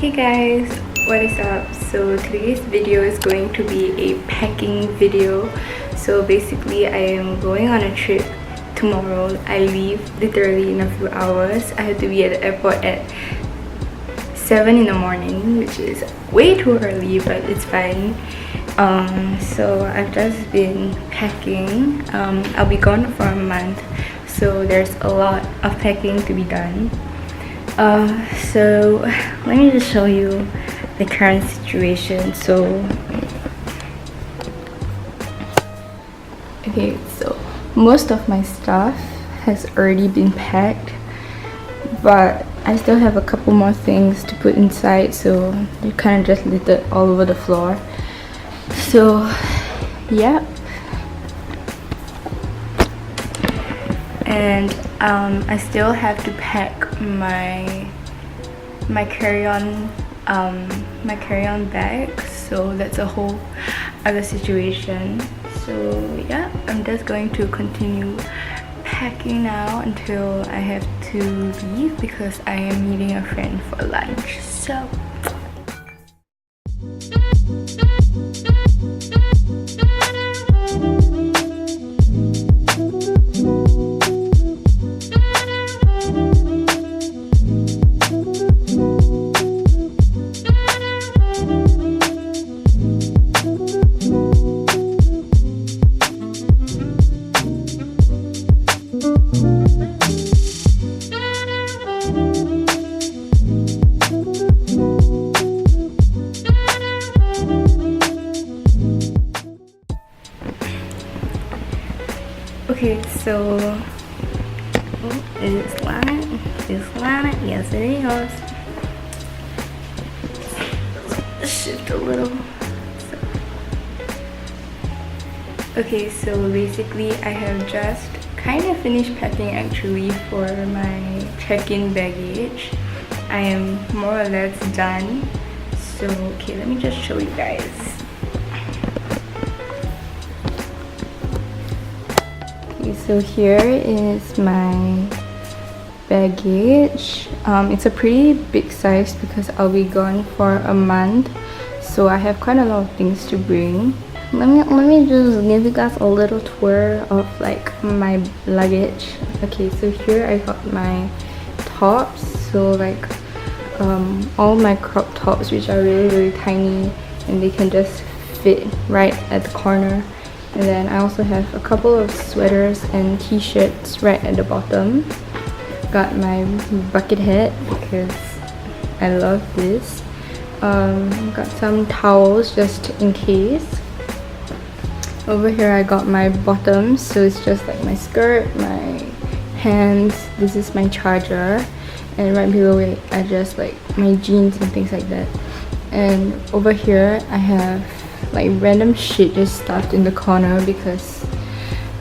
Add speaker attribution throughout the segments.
Speaker 1: Hey guys, what is up? So today's video is going to be a packing video. So basically I am going on a trip tomorrow. I leave literally in a few hours. I have to be at the airport at 7 in the morning, which is way too early, but it's fine. So I've just been packing. I'll be gone for a month, so there's a lot of packing to be done. So let me just show you the current situation. So okay, so most of my stuff has already been packed, but I still have a couple more things to put inside, so they're kind of just littered all over the floor. So yeah, and I still have to pack my carry-on bag, so that's a whole other situation. So yeah, I'm just going to continue packing now until I have to leave because I am meeting a friend for lunch. So okay, so is it slanted? Is it slanted? Yes, it is. Let's shift a little. Okay, so basically I have just kind of finished packing actually for my check-in baggage. I am more or less done. So okay, let me just show you guys. So here is my baggage. It's a pretty big size because I'll be gone for a month, so I have quite a lot of things to bring. Let me just give you guys a little tour of like my luggage. Okay, so here I got my tops, so like all my crop tops, which are really tiny and they can just fit right at the corner. And then I also have a couple of sweaters and t-shirts right at the bottom. Got my bucket hat because I love this. Got some towels just in case. Over here I got my bottoms, so it's just like my skirt, my pants. This is my charger, and right below it I just like my jeans and things like that. And over here I have like random shit just stuffed in the corner because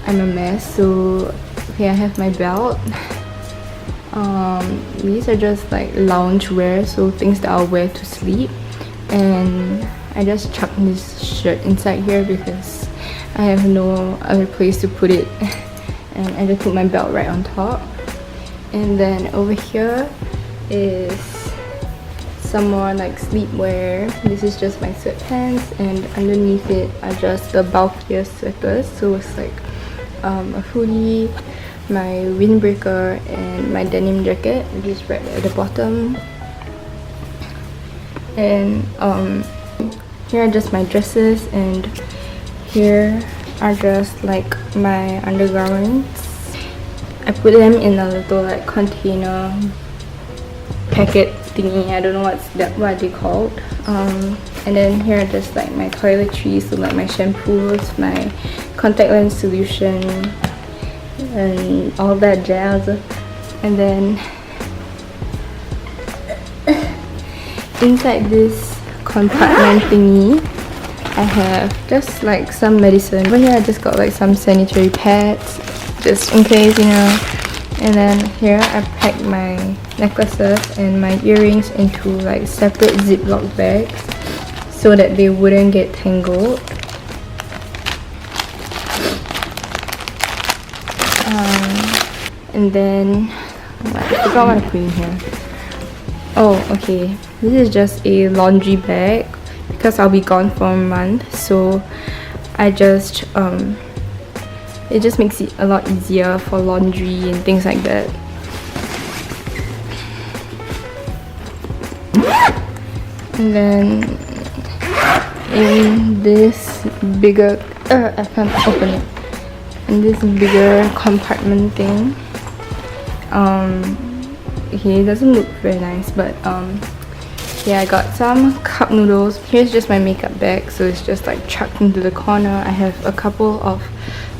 Speaker 1: I'm a mess. So okay, I have my belt. These are just like lounge wear, so things that I'll wear to sleep. And I just chucked this shirt inside here because I have no other place to put it. And I just put my belt right on top. And then over here is some more like sleepwear. This is just my sweatpants, and underneath it are just the bulkier sweaters. So it's like a hoodie, my windbreaker, and my denim jacket, which is right at the bottom. And here are just my dresses, and here are just like my undergarments. I put them in a little like container packet thingy. I don't know what they called. And then here are just like my toiletries, so like my shampoos, my contact lens solution, and all that jazz. And then inside this compartment thingy I have just like some medicine. Over here I just got like some sanitary pads just in case, you know. And then here I packed my necklaces and my earrings into like separate Ziploc bags so that they wouldn't get tangled. And then I forgot what I put in here. Oh, okay. This is just a laundry bag because I'll be gone for a month. So I just it just makes it a lot easier for laundry and things like that. And then in this bigger I can't open it. In this bigger compartment thing, okay, it doesn't look very nice, but yeah, I got some cup noodles. Here's just my makeup bag, so it's just like chucked into the corner. I have a couple of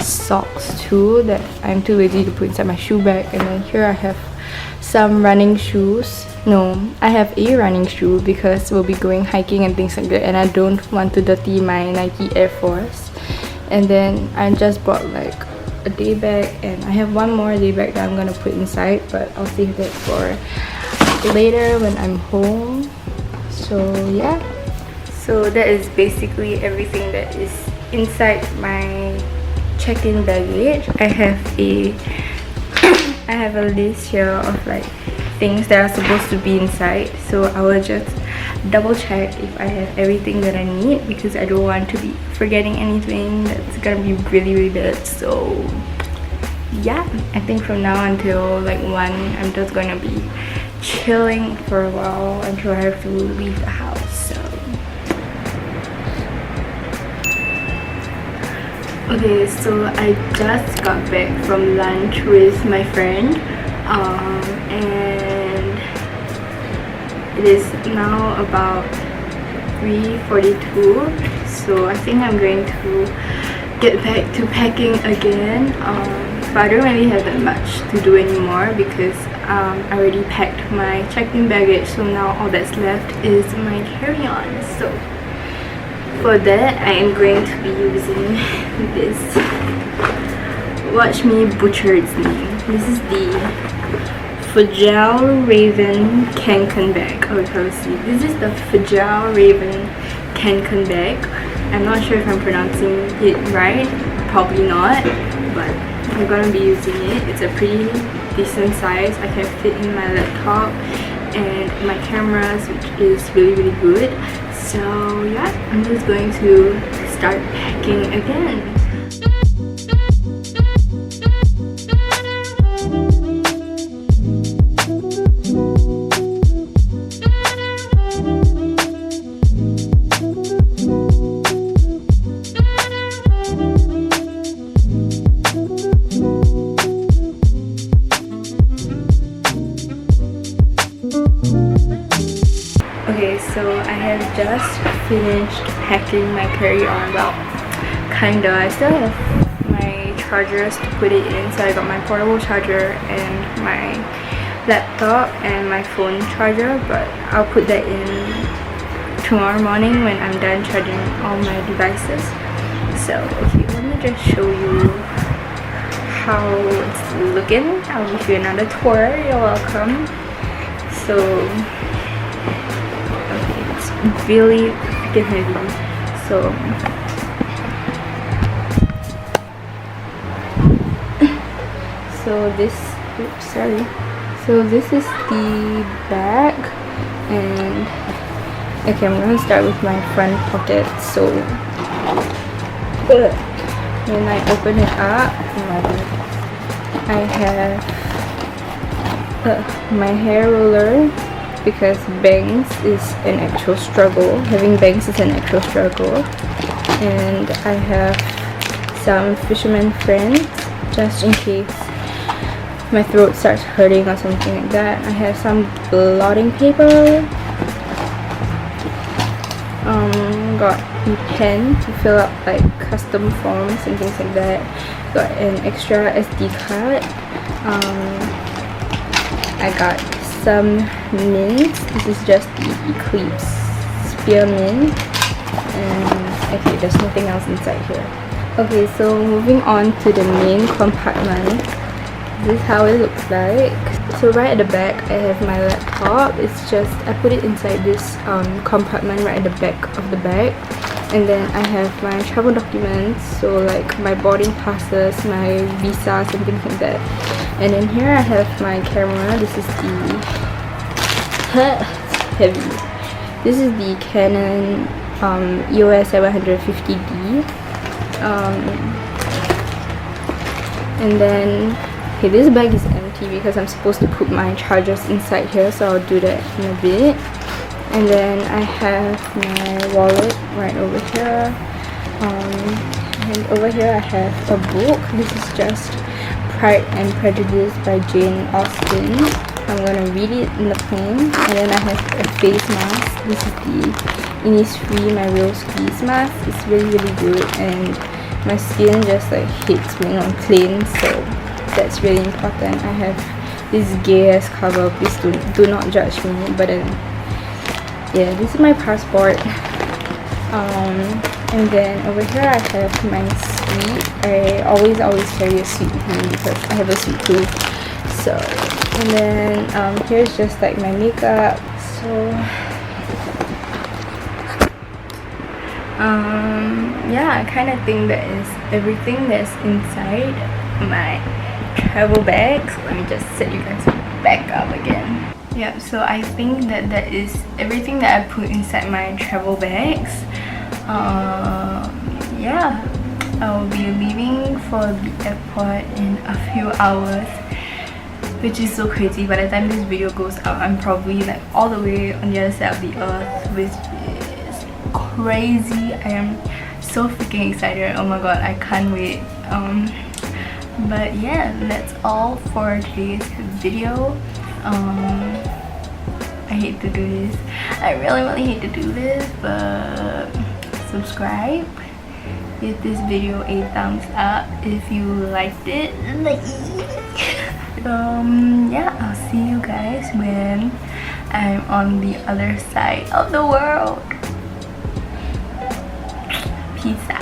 Speaker 1: socks too that I'm too lazy to put inside my shoe bag. And then here I have some running shoes. No, I have a running shoe because we'll be going hiking and things like that, and I don't want to dirty my Nike Air Force. And then I just bought like a day bag, and I have one more day bag that I'm gonna put inside, but I'll save that for later when I'm home. So yeah, so that is basically everything that is inside my check-in baggage. I have a list here of like things that are supposed to be inside, so I will just double check if I have everything that I need, because I don't want to be forgetting anything that's gonna be really bad. So yeah, I think from now until like 1, I'm just gonna be chilling for a while until I have to leave the house. So okay, so I just got back from lunch with my friend, and it is now about 3:42, so I think I'm going to get back to packing again, but I don't really have that much to do anymore because I already packed my check-in baggage, so now all that's left is my carry-on. So for that, I am going to be using this. Watch me butcher its name. This is the Fjällräven Kanken bag. Oh, you can see. This is the Fjällräven Kanken bag. I'm not sure if I'm pronouncing it right. Probably not, but I'm gonna be using it. It's a pretty decent size. I can fit in my laptop and my cameras, which is really good. So yeah, I'm just going to start packing again. Okay, so I have just finished packing my carry-on. Well, kinda. I still have my chargers to put it in, so I got my portable charger and my laptop and my phone charger, but I'll put that in tomorrow morning when I'm done charging all my devices. So okay, let me just show you how it's looking. I'll give you another tour. You're welcome. So really freaking heavy. So this, oops, sorry. So this is the bag, and okay, I'm gonna start with my front pocket. So when I open it up, I have my hair roller, because bangs is an actual struggle. Having bangs is an actual struggle. And I have some fisherman friends, just in case my throat starts hurting or something like that. I have some blotting paper. Got a pen to fill out like custom forms and things like that. Got an extra SD card. I got some mints. This is just the Eclipse spearmint, and okay, there's nothing else inside here. Okay, so moving on to the main compartment. This is how it looks like. So right at the back, I have my laptop. It's just, I put it inside this compartment right at the back of the bag. And then I have my travel documents, so like my boarding passes, my visas and things like that. And then here I have my camera. This is the heavy. This is the Canon EOS 750D. And then, okay, this bag is empty because I'm supposed to put my chargers inside here, so I'll do that in a bit. And then I have my wallet right over here. And over here I have a book. This is just Pride and Prejudice by Jane Austen. I'm gonna read it in the plane. And then I have a face mask. This is the Innisfree My Real Skis mask. It's really good, and my skin just like hates being on planes, so that's really important. I have this gay ass cover. Please do not judge me. But then, yeah, this is my passport. And then over here I have my sweet. I always carry a sweet with me because I have a sweet tooth. So, and then here's just like my makeup. So yeah, I kind of think that is everything that's inside my travel bag. So let me just set you guys back up again. Yeah, so I think that is everything that I put inside my travel bags. Yeah, I will be leaving for the airport in a few hours, which is so crazy. By the time this video goes out, I'm probably like all the way on the other side of the earth, which is crazy. I am so freaking excited. Oh my god, I can't wait. But yeah, that's all for today's video. I hate to do this. I really hate to do this, but subscribe, give this video a thumbs up if you liked it. Yeah, I'll see you guys when I'm on the other side of the world. Peace out.